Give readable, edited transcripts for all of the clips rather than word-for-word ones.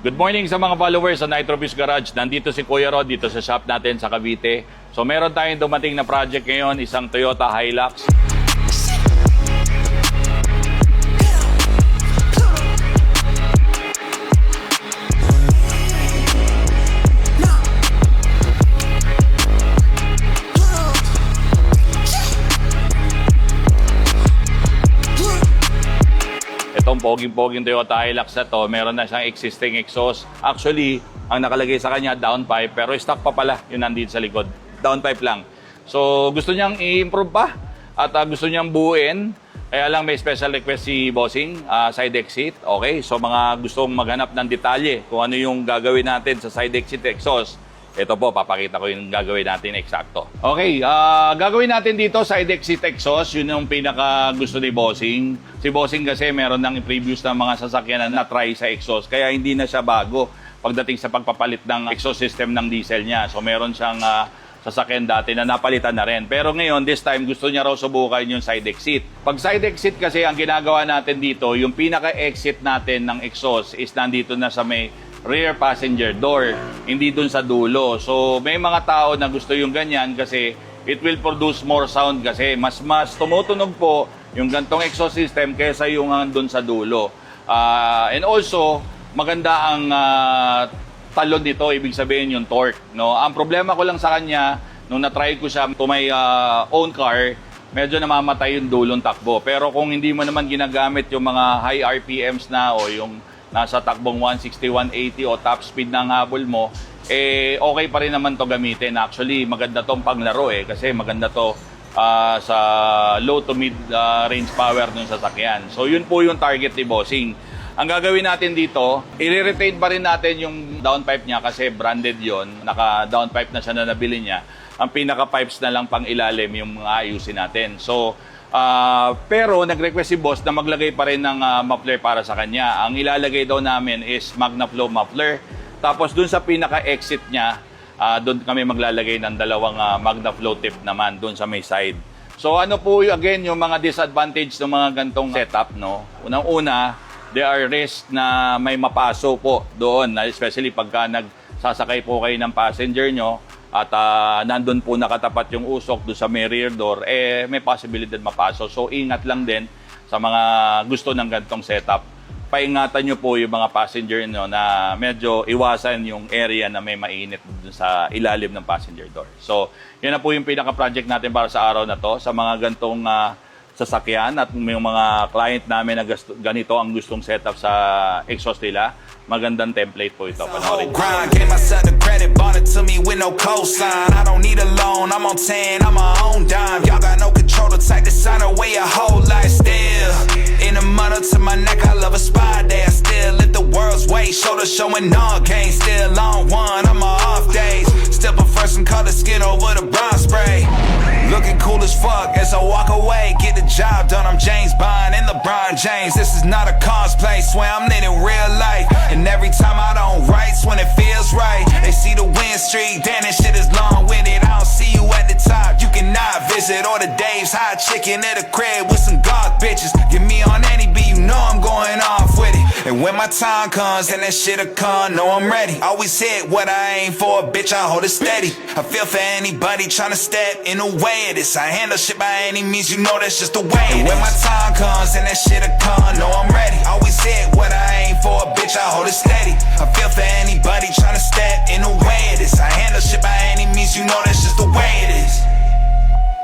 Good morning sa mga followers sa Nitro Fish Garage. Nandito si Kuya Rod dito sa shop natin sa Cavite. So meron tayong dumating na project ngayon, isang Toyota Hilux. Itong poging-poging Toyota Hilux na to, meron na siyang existing exhaust. Actually, ang nakalagay sa kanya, downpipe, pero stock pa pala yung nandito sa likod. Downpipe lang. So, gusto niyang i-improve pa at gusto niyang buuin. Kaya lang may special request si Bossing, side exit. Okay, so mga gustong maghanap ng detalye kung ano yung gagawin natin sa side exit exhaust. Ito po, papakita ko yung gagawin natin eksakto. Okay, gagawin natin dito side exit exhaust. Yun yung pinaka gusto ni Bossing. Si Bossing kasi meron ng previous na mga sasakyan na try sa exhaust. Kaya hindi na siya bago pagdating sa pagpapalit ng exhaust system ng diesel niya. So meron siyang sasakyan dati na napalitan na rin. Pero ngayon, this time, gusto niya raw subukan yung side exit. Pag side exit kasi, ang ginagawa natin dito, yung pinaka-exit natin ng exhaust is nandito na sa may rear passenger door, hindi dun sa dulo. So, may mga tao na gusto yung ganyan kasi it will produce more sound kasi mas tumutunog po yung gantong exhaust system kaysa yung dun sa dulo. And also, maganda ang talon nito, ibig sabihin yung torque. No? Ang problema ko lang sa kanya, nung na-try ko siya to my own car, medyo namamatay yung dulong takbo. Pero kung hindi mo naman ginagamit yung mga high RPMs na o yung nasa takbong 160, 180 o top speed ng habol mo, okay pa rin naman to gamitin. Actually, maganda tong panglaro kasi maganda to sa low to mid range power ng sasakyan. So yun po yung target ni Bossing. Ang gagawin natin dito, i-retain pa rin natin yung downpipe niya kasi branded yon, naka-downpipe na siya na nabili niya. Ang pinaka-pipes na lang pang ilalim yung mga ayusin natin. So, pero nag-request si boss na maglagay pa rin ng muffler para sa kanya. Ang ilalagay daw namin is MagnaFlow muffler. Tapos dun sa pinaka-exit niya, doon kami maglalagay ng dalawang MagnaFlow tip naman doon sa may side. So ano po again yung mga disadvantage ng mga gantong setup, no? Unang-una, there are risks na may mapaso po doon, especially pagka nagsasakay po kayo ng passenger nyo at nandun po nakatapat yung usok doon sa may rear door, may possibility mapaso. So ingat lang din sa mga gusto ng gantong setup. Paingatan nyo po yung mga passenger nyo na medyo iwasan yung area na may mainit dun sa ilalim ng passenger door. So yun na po yung pinaka-project natin para sa araw na to, sa mga gantong sasakyan at yung mga client namin na ganito ang gustong setup sa exhaust nila. Magandang template po ito. Panoorin. Gave myself the credit, bought it to me with no cosign. I don't need a loan, I'm on 10, I'm my own dime. Y'all got no control, the type to sign away your whole life still. In a muddle to my neck, I love a spa day. I still lift the world's weight, shoulder showing all gain. Still on one on my off days. Still prefer some color skin over the brown spray. Looking cool as fuck as I walk away. Get the job done, I'm James Bond and LeBron James. This is not a cosplay, swear I'm living real life. And every time I don't write, when it feels right. They see the win streak, damn this shit is long-winded. I don't see you at the top, you cannot visit. Or the Dave's hot chicken at a crib with some goth bitches. Get me on any beat, you know I'm going off with it. And when my time comes, and that shit'll come, know I'm ready. Always hit what I aim for, bitch, I hold it steady. I feel for anybody tryna step in the way of this. I handle shit by any means, you know that's just the way it is. And when my time comes, and that shit'll come, know I'm ready. Always hit what I aim for, bitch, I hold it steady. I feel for anybody tryna step in the way of this. I handle shit by any means, you know that's just the way it is.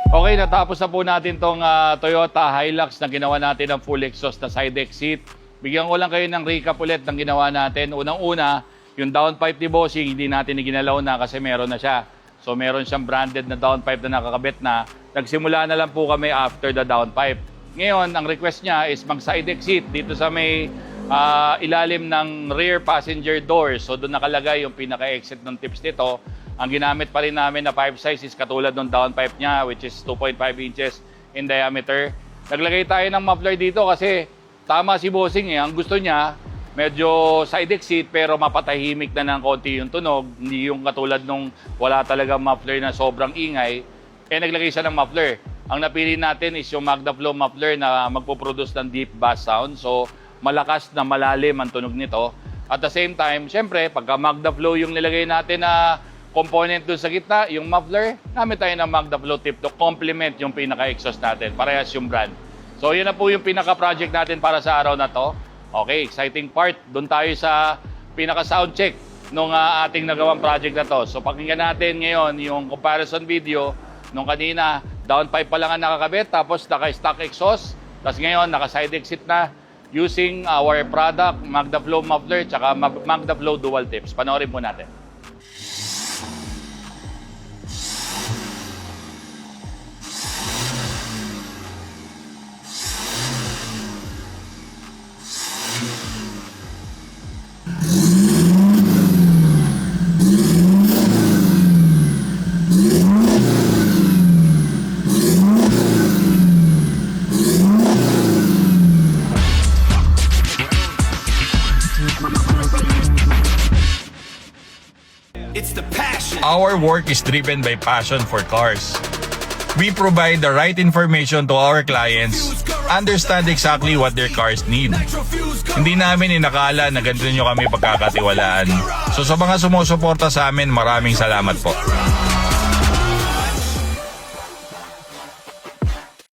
Okay, natapos na po natin tong Toyota Hilux na ginawa natin ng full exhaust na side exit. Bigyan ko lang kayo ng recap ulit ng ginawa natin. Unang-una, yung downpipe ni Bossing, hindi natin iginalaw na kasi meron na siya. So meron siyang branded na downpipe na nakakabit na. Nagsimula na lang po kami after the downpipe. Ngayon, ang request niya is mag-side exit dito sa may ilalim ng rear passenger door. So doon nakalagay yung pinaka-exit ng tips nito. Ang ginamit pa rin namin na pipe size is katulad ng downpipe niya, which is 2.5 inches in diameter. Naglagay tayo ng muffler dito kasi tama si Bossing ang gusto niya medyo side exit pero mapatahimik na ng konti yung tunog, hindi yung katulad nung wala talagang muffler na sobrang ingay, naglagay siya ng muffler. Ang napili natin is yung MagnaFlow muffler na magpo-produce ng deep bass sound. So malakas na malalim ang tunog nito. At the same time, syempre, pagka MagnaFlow yung nilagay natin na component dun sa gitna, yung muffler, gamit tayo ng MagnaFlow tip to complement yung pinaka-exhaust natin. Parehas yung brand. So, yun na po yung pinaka-project natin para sa araw na to. Okay, exciting part. Doon tayo sa pinaka-sound check nung ating nagawang project na to. So, pakinggan natin ngayon yung comparison video nung kanina. Downpipe pa lang ang nakakabit, tapos naka-stock exhaust. Tapos ngayon, naka-side exit na using our product, MagnaFlow muffler, tsaka MagnaFlow dual tips. Panoorin po natin. It's the passion. Our work is driven by passion for cars. We provide the right information to our clients, understand exactly what their cars need. Hindi namin inakala na ganito nyo kami pagkakatiwalaan. So sa mga sumusuporta sa amin, maraming salamat po.